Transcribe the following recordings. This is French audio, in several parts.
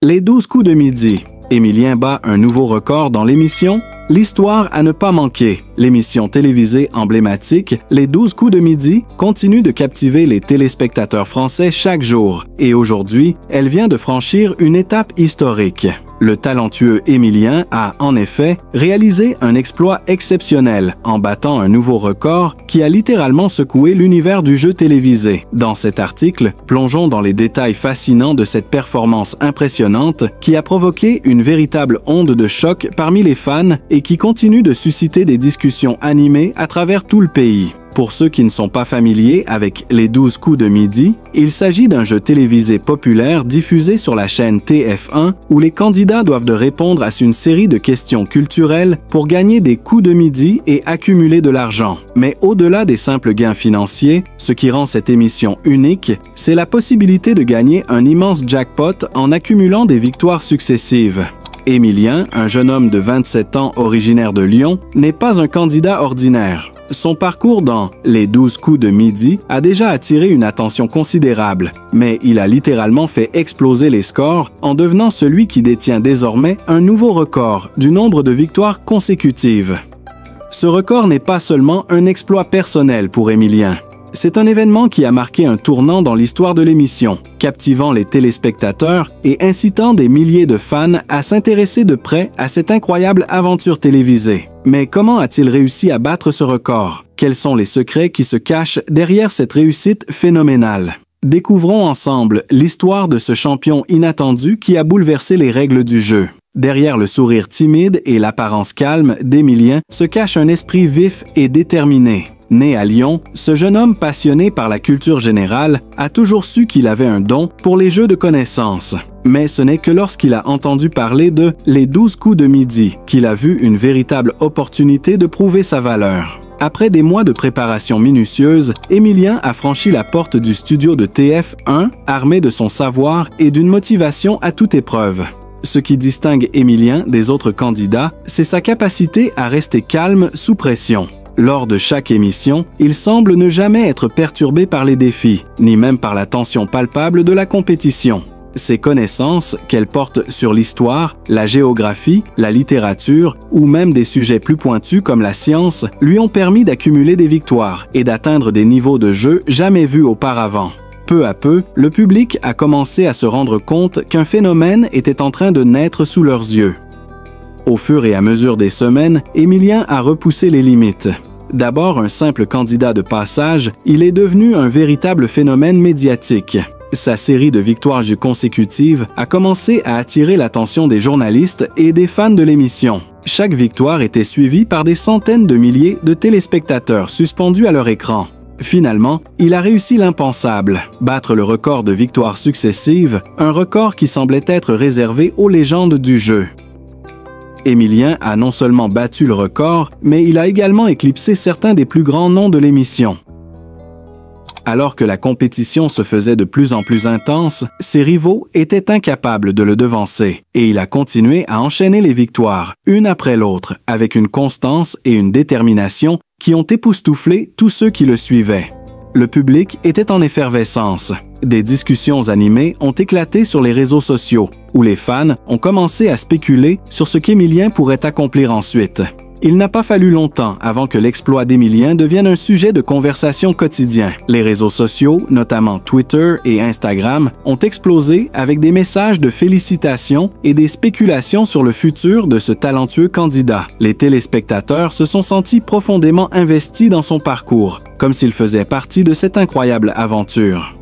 Les 12 coups de midi. Émilien bat un nouveau record dans l'émission. L'histoire à ne pas manquer. L'émission télévisée emblématique, Les 12 coups de midi, continue de captiver les téléspectateurs français chaque jour. Et aujourd'hui, elle vient de franchir une étape historique. Le talentueux Émilien a, en effet, réalisé un exploit exceptionnel en battant un nouveau record qui a littéralement secoué l'univers du jeu télévisé. Dans cet article, plongeons dans les détails fascinants de cette performance impressionnante qui a provoqué une véritable onde de choc parmi les fans et qui continue de susciter des discussions animées à travers tout le pays. Pour ceux qui ne sont pas familiers avec Les 12 coups de midi, il s'agit d'un jeu télévisé populaire diffusé sur la chaîne TF1 où les candidats doivent de répondre à une série de questions culturelles pour gagner des coups de midi et accumuler de l'argent. Mais au-delà des simples gains financiers, ce qui rend cette émission unique, c'est la possibilité de gagner un immense jackpot en accumulant des victoires successives. Émilien, un jeune homme de 27 ans originaire de Lyon, n'est pas un candidat ordinaire. Son parcours dans Les 12 coups de midi a déjà attiré une attention considérable, mais il a littéralement fait exploser les scores en devenant celui qui détient désormais un nouveau record du nombre de victoires consécutives. Ce record n'est pas seulement un exploit personnel pour Émilien. C'est un événement qui a marqué un tournant dans l'histoire de l'émission, captivant les téléspectateurs et incitant des milliers de fans à s'intéresser de près à cette incroyable aventure télévisée. Mais comment a-t-il réussi à battre ce record? Quels sont les secrets qui se cachent derrière cette réussite phénoménale? Découvrons ensemble l'histoire de ce champion inattendu qui a bouleversé les règles du jeu. Derrière le sourire timide et l'apparence calme d'Émilien se cache un esprit vif et déterminé. Né à Lyon, ce jeune homme passionné par la culture générale a toujours su qu'il avait un don pour les jeux de connaissances. Mais ce n'est que lorsqu'il a entendu parler de Les 12 coups de midi qu'il a vu une véritable opportunité de prouver sa valeur. Après des mois de préparation minutieuse, Émilien a franchi la porte du studio de TF1 armé de son savoir et d'une motivation à toute épreuve. Ce qui distingue Émilien des autres candidats, c'est sa capacité à rester calme sous pression. Lors de chaque émission, il semble ne jamais être perturbé par les défis, ni même par la tension palpable de la compétition. Ses connaissances, qu'elles portent sur l'histoire, la géographie, la littérature ou même des sujets plus pointus comme la science, lui ont permis d'accumuler des victoires et d'atteindre des niveaux de jeu jamais vus auparavant. Peu à peu, le public a commencé à se rendre compte qu'un phénomène était en train de naître sous leurs yeux. Au fur et à mesure des semaines, Émilien a repoussé les limites. D'abord un simple candidat de passage, il est devenu un véritable phénomène médiatique. Sa série de victoires consécutives a commencé à attirer l'attention des journalistes et des fans de l'émission. Chaque victoire était suivie par des centaines de milliers de téléspectateurs suspendus à leur écran. Finalement, il a réussi l'impensable, battre le record de victoires successives, un record qui semblait être réservé aux légendes du jeu. Émilien a non seulement battu le record, mais il a également éclipsé certains des plus grands noms de l'émission. Alors que la compétition se faisait de plus en plus intense, ses rivaux étaient incapables de le devancer, et il a continué à enchaîner les victoires, une après l'autre, avec une constance et une détermination qui ont époustouflé tous ceux qui le suivaient. Le public était en effervescence. Des discussions animées ont éclaté sur les réseaux sociaux, où les fans ont commencé à spéculer sur ce qu'Émilien pourrait accomplir ensuite. Il n'a pas fallu longtemps avant que l'exploit d'Émilien devienne un sujet de conversation quotidien. Les réseaux sociaux, notamment Twitter et Instagram, ont explosé avec des messages de félicitations et des spéculations sur le futur de ce talentueux candidat. Les téléspectateurs se sont sentis profondément investis dans son parcours, comme s'il faisait partie de cette incroyable aventure.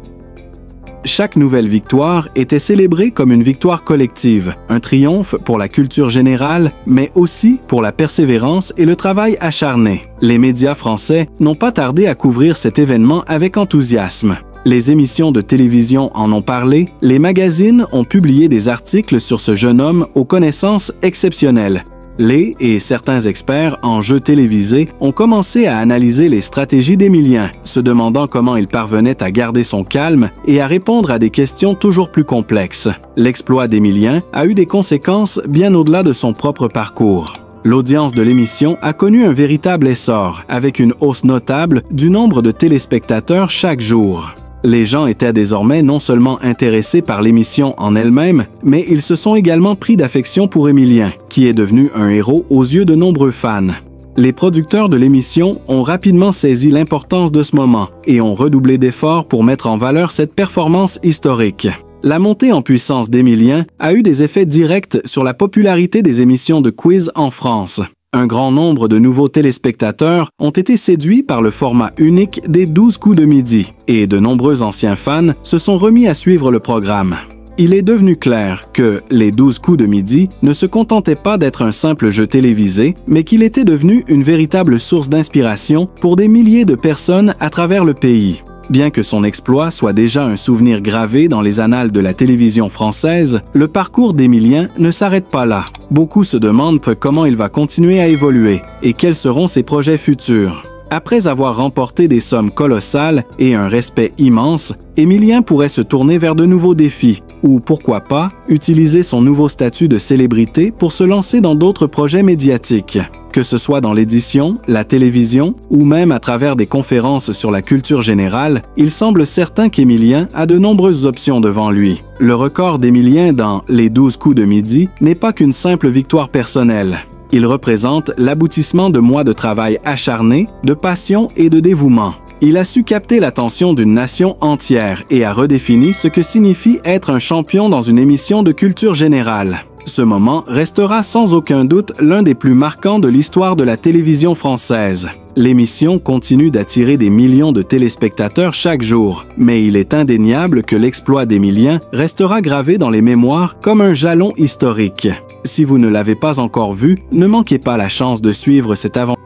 Chaque nouvelle victoire était célébrée comme une victoire collective, un triomphe pour la culture générale, mais aussi pour la persévérance et le travail acharné. Les médias français n'ont pas tardé à couvrir cet événement avec enthousiasme. Les émissions de télévision en ont parlé, les magazines ont publié des articles sur ce jeune homme aux connaissances exceptionnelles. Les et certains experts en jeux télévisés ont commencé à analyser les stratégies d'Émilien, se demandant comment il parvenait à garder son calme et à répondre à des questions toujours plus complexes. L'exploit d'Émilien a eu des conséquences bien au-delà de son propre parcours. L'audience de l'émission a connu un véritable essor, avec une hausse notable du nombre de téléspectateurs chaque jour. Les gens étaient désormais non seulement intéressés par l'émission en elle-même, mais ils se sont également pris d'affection pour Émilien, qui est devenu un héros aux yeux de nombreux fans. Les producteurs de l'émission ont rapidement saisi l'importance de ce moment et ont redoublé d'efforts pour mettre en valeur cette performance historique. La montée en puissance d'Émilien a eu des effets directs sur la popularité des émissions de quiz en France. Un grand nombre de nouveaux téléspectateurs ont été séduits par le format unique des 12 coups de midi, et de nombreux anciens fans se sont remis à suivre le programme. Il est devenu clair que les 12 coups de midi ne se contentaient pas d'être un simple jeu télévisé, mais qu'il était devenu une véritable source d'inspiration pour des milliers de personnes à travers le pays. Bien que son exploit soit déjà un souvenir gravé dans les annales de la télévision française, le parcours d'Émilien ne s'arrête pas là. Beaucoup se demandent comment il va continuer à évoluer et quels seront ses projets futurs. Après avoir remporté des sommes colossales et un respect immense, Émilien pourrait se tourner vers de nouveaux défis ou, pourquoi pas, utiliser son nouveau statut de célébrité pour se lancer dans d'autres projets médiatiques. Que ce soit dans l'édition, la télévision ou même à travers des conférences sur la culture générale, il semble certain qu'Émilien a de nombreuses options devant lui. Le record d'Émilien dans les 12 coups de midi n'est pas qu'une simple victoire personnelle. Il représente l'aboutissement de mois de travail acharné, de passion et de dévouement. Il a su capter l'attention d'une nation entière et a redéfini ce que signifie être un champion dans une émission de culture générale. Ce moment restera sans aucun doute l'un des plus marquants de l'histoire de la télévision française. L'émission continue d'attirer des millions de téléspectateurs chaque jour, mais il est indéniable que l'exploit d'Émilien restera gravé dans les mémoires comme un jalon historique. Si vous ne l'avez pas encore vu, ne manquez pas la chance de suivre cette aventure.